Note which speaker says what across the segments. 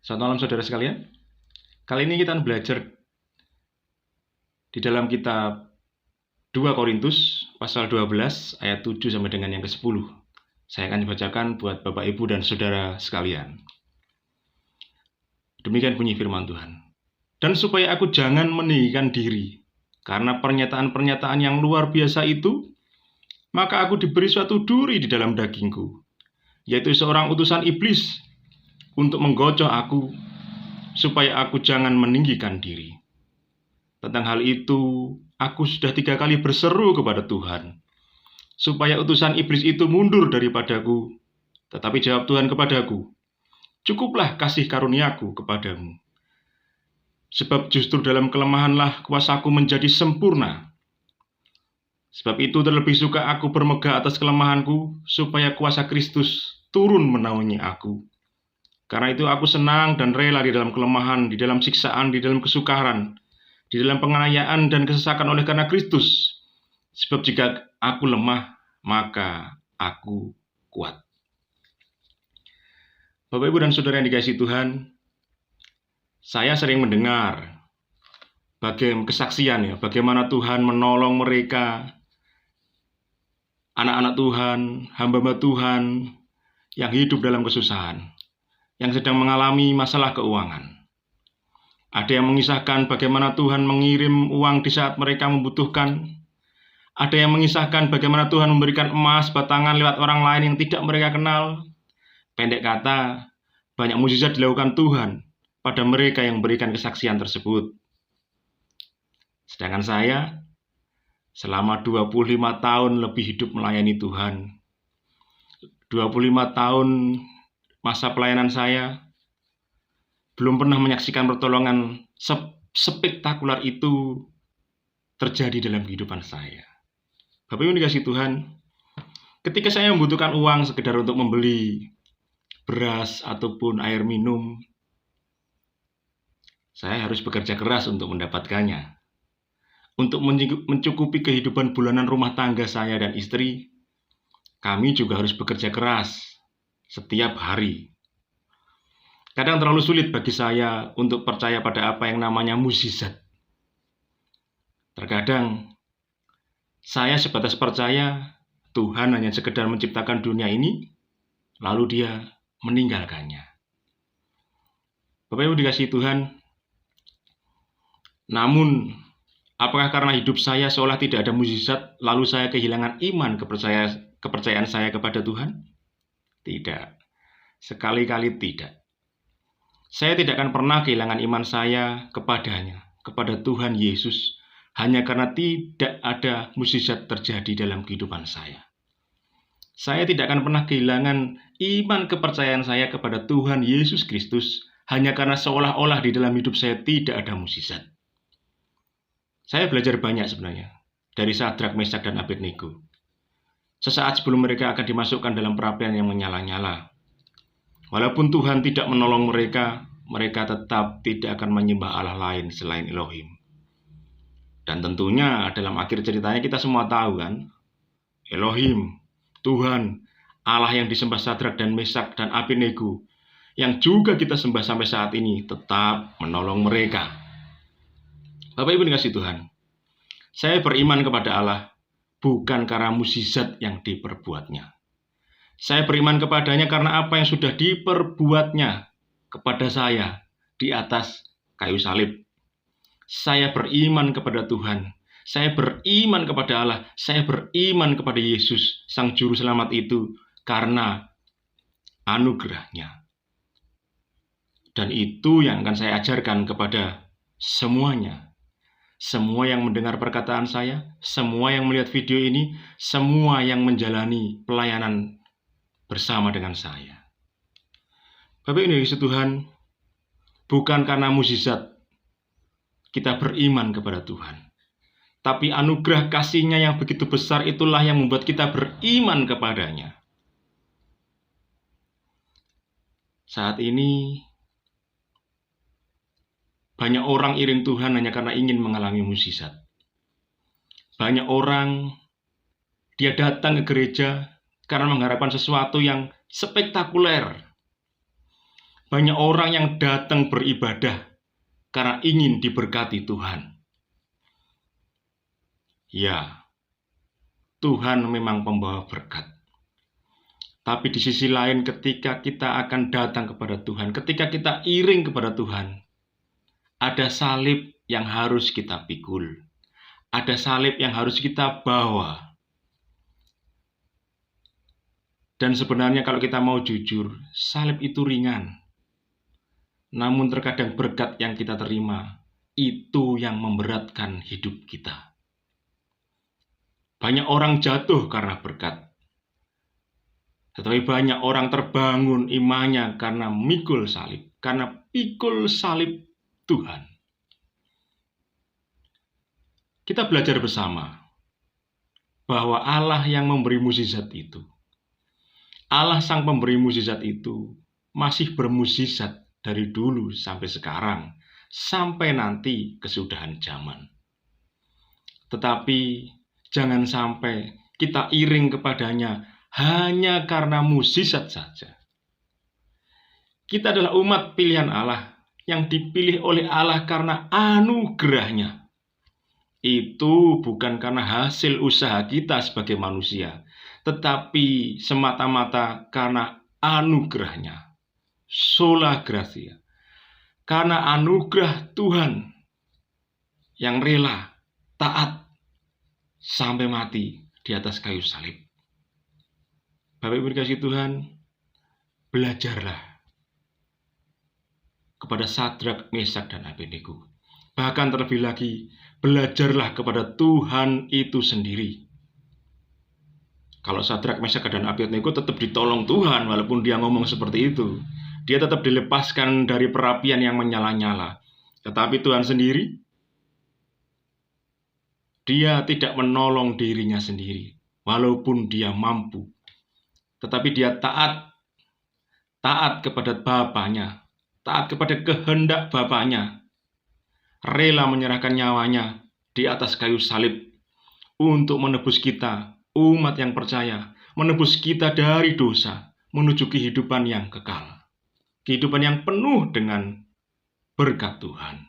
Speaker 1: Selamat malam saudara sekalian. Kali ini kita akan belajar di dalam kitab 2 Korintus pasal 12 ayat 7 sampai dengan yang ke-10. Saya akan dibacakan buat Bapak Ibu dan saudara sekalian. Demikian bunyi firman Tuhan. Dan supaya aku jangan meninggikan diri karena pernyataan-pernyataan yang luar biasa itu, maka aku diberi suatu duri di dalam dagingku, yaitu seorang utusan iblis untuk menggocoh aku supaya aku jangan meninggikan diri. Tentang hal itu, aku sudah 3 kali berseru kepada Tuhan, supaya utusan iblis itu mundur daripadaku. Tetapi jawab Tuhan kepadaku, cukuplah kasih karuniaku kepadamu. Sebab justru dalam kelemahanlah kuasaku menjadi sempurna. Sebab itu terlebih suka aku bermegah atas kelemahanku, supaya kuasa Kristus turun menaungi aku. Karena itu aku senang dan rela di dalam kelemahan, di dalam siksaan, di dalam kesukaran, di dalam penganiayaan dan kesesakan oleh karena Kristus. Sebab jika aku lemah, maka aku kuat. Bapak, Ibu, dan Saudara yang dikasihi Tuhan, saya sering mendengar kesaksian bagaimana Tuhan menolong mereka, anak-anak Tuhan, hamba-hamba Tuhan yang hidup dalam kesusahan, yang sedang mengalami masalah keuangan. Ada yang mengisahkan bagaimana Tuhan mengirim uang di saat mereka membutuhkan. Ada yang mengisahkan bagaimana Tuhan memberikan emas batangan lewat orang lain yang tidak mereka kenal. Pendek kata, banyak mukjizat dilakukan Tuhan pada mereka yang memberikan kesaksian tersebut. Sedangkan saya, selama 25 tahun lebih hidup melayani Tuhan. 25 tahun masa pelayanan saya, belum pernah menyaksikan pertolongan spektakuler itu terjadi dalam kehidupan saya. Bapak Ibu dikasihi Tuhan, ketika saya membutuhkan uang sekedar untuk membeli beras ataupun air minum, saya harus bekerja keras untuk mendapatkannya. Untuk mencukupi kehidupan bulanan rumah tangga saya dan istri, kami juga harus bekerja keras setiap hari. Kadang terlalu sulit bagi saya untuk percaya pada apa yang namanya mukjizat. Terkadang saya sebatas percaya Tuhan hanya sekedar menciptakan dunia ini, lalu Dia meninggalkannya. Bapak Ibu dikasihi Tuhan, namun apakah karena hidup saya seolah tidak ada mukjizat, lalu saya kehilangan iman kepercayaan saya kepada Tuhan? Tidak, sekali-kali tidak. Saya tidak akan pernah kehilangan iman saya kepadanya, kepada Tuhan Yesus, hanya karena tidak ada mukjizat terjadi dalam kehidupan saya. Saya tidak akan pernah kehilangan iman kepercayaan saya kepada Tuhan Yesus Kristus, hanya karena seolah-olah di dalam hidup saya tidak ada mukjizat. Saya belajar banyak sebenarnya dari Sadrak, Mesak, dan Abednego. Sesaat sebelum mereka akan dimasukkan dalam perapian yang menyala-nyala, walaupun Tuhan tidak menolong mereka, mereka tetap tidak akan menyembah Allah lain selain Elohim. Dan tentunya dalam akhir ceritanya kita semua tahu kan, Elohim, Tuhan, Allah yang disembah Sadrak dan Mesak dan Abednego, yang juga kita sembah sampai saat ini, tetap menolong mereka. Bapak Ibu dikasihi Tuhan, saya beriman kepada Allah bukan karena mukjizat yang diperbuatnya. Saya beriman kepadanya karena apa yang sudah diperbuatnya kepada saya di atas kayu salib. Saya beriman kepada Tuhan. Saya beriman kepada Allah. Saya beriman kepada Yesus, Sang Juru Selamat itu, karena anugerahnya. Dan itu yang akan saya ajarkan kepada semuanya. Semua yang mendengar perkataan saya, semua yang melihat video ini, semua yang menjalani pelayanan bersama dengan saya. Bapak Ibu dikasihi Tuhan, bukan karena mukjizat kita beriman kepada Tuhan, tapi anugerah kasih-Nya yang begitu besar itulah yang membuat kita beriman kepadanya. Saat ini banyak orang iring Tuhan hanya karena ingin mengalami mukjizat. Banyak orang dia datang ke gereja karena mengharapkan sesuatu yang spektakuler. Banyak orang yang datang beribadah karena ingin diberkati Tuhan. Ya, Tuhan memang pembawa berkat. Tapi di sisi lain ketika kita akan datang kepada Tuhan, ketika kita iring kepada Tuhan, ada salib yang harus kita pikul. Ada salib yang harus kita bawa. Dan sebenarnya kalau kita mau jujur, salib itu ringan. Namun terkadang berkat yang kita terima, itu yang memberatkan hidup kita. Banyak orang jatuh karena berkat. Tetapi banyak orang terbangun imannya karena mikul salib. Karena pikul salib Tuhan. Kita belajar bersama bahwa Allah yang memberi mukjizat itu, Allah sang pemberi mukjizat itu masih bermukjizat dari dulu sampai sekarang, sampai nanti kesudahan zaman. Tetapi jangan sampai kita iring kepadanya hanya karena mukjizat saja. Kita adalah umat pilihan Allah yang dipilih oleh Allah karena anugerahnya. Itu bukan karena hasil usaha kita sebagai manusia, tetapi semata-mata karena anugerahnya. Sola gratia. Karena anugerah Tuhan yang rela, taat, sampai mati di atas kayu salib. Bapak Ibu dikasihi Tuhan, belajarlah kepada Sadrak, Mesak, dan Abednego. Bahkan terlebih lagi, belajarlah kepada Tuhan itu sendiri. Kalau Sadrak, Mesak, dan Abednego tetap ditolong Tuhan walaupun dia ngomong seperti itu. Dia tetap dilepaskan dari perapian yang menyala-nyala. Tetapi Tuhan sendiri, dia tidak menolong dirinya sendiri. Walaupun dia mampu. Tetapi dia taat kepada Bapaknya, taat kepada kehendak Bapaknya. Rela menyerahkan nyawanya di atas kayu salib untuk menebus kita, umat yang percaya, menebus kita dari dosa, menuju kehidupan yang kekal. Kehidupan yang penuh dengan berkat Tuhan.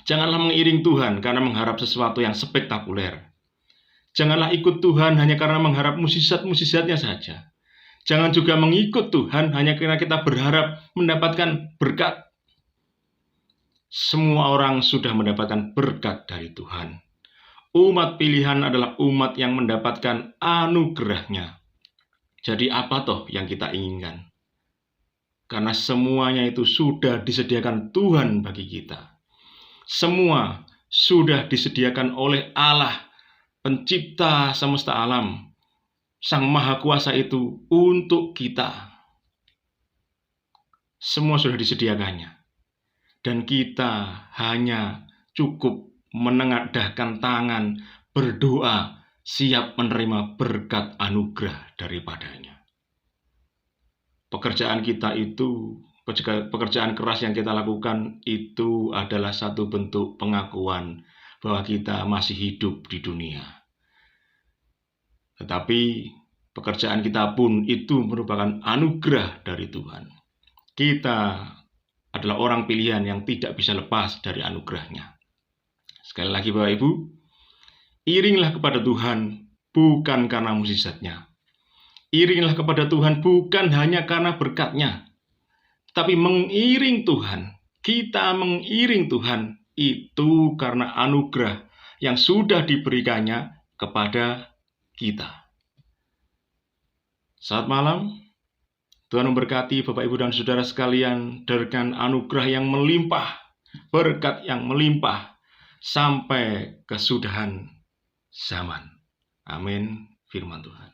Speaker 1: Janganlah mengiring Tuhan karena mengharap sesuatu yang spektakuler. Janganlah ikut Tuhan hanya karena mengharap mukjizat-mukjizatnya saja. Jangan juga mengikut Tuhan hanya karena kita berharap mendapatkan berkat. Semua orang sudah mendapatkan berkat dari Tuhan. Umat pilihan adalah umat yang mendapatkan anugerahnya. Jadi apa toh yang kita inginkan? Karena semuanya itu sudah disediakan Tuhan bagi kita. Semua sudah disediakan oleh Allah, pencipta semesta alam, Sang Maha Kuasa itu untuk kita. Semua sudah disediakannya. Dan kita hanya cukup menengadahkan tangan, berdoa, siap menerima berkat anugerah daripadanya. Pekerjaan kita itu, pekerjaan keras yang kita lakukan itu adalah satu bentuk pengakuan bahwa kita masih hidup di dunia. Tetapi pekerjaan kita pun itu merupakan anugerah dari Tuhan. Kita adalah orang pilihan yang tidak bisa lepas dari anugerahnya. Sekali lagi Bapak Ibu, iringlah kepada Tuhan bukan karena mukjizatnya. Iringlah kepada Tuhan bukan hanya karena berkatnya, tapi mengiring Tuhan, kita mengiring Tuhan itu karena anugerah yang sudah diberikannya kepada kita. Selamat malam. Tuhan memberkati Bapak Ibu dan Saudara sekalian dengan anugerah yang melimpah, berkat yang melimpah sampai kesudahan zaman. Amin. Firman Tuhan.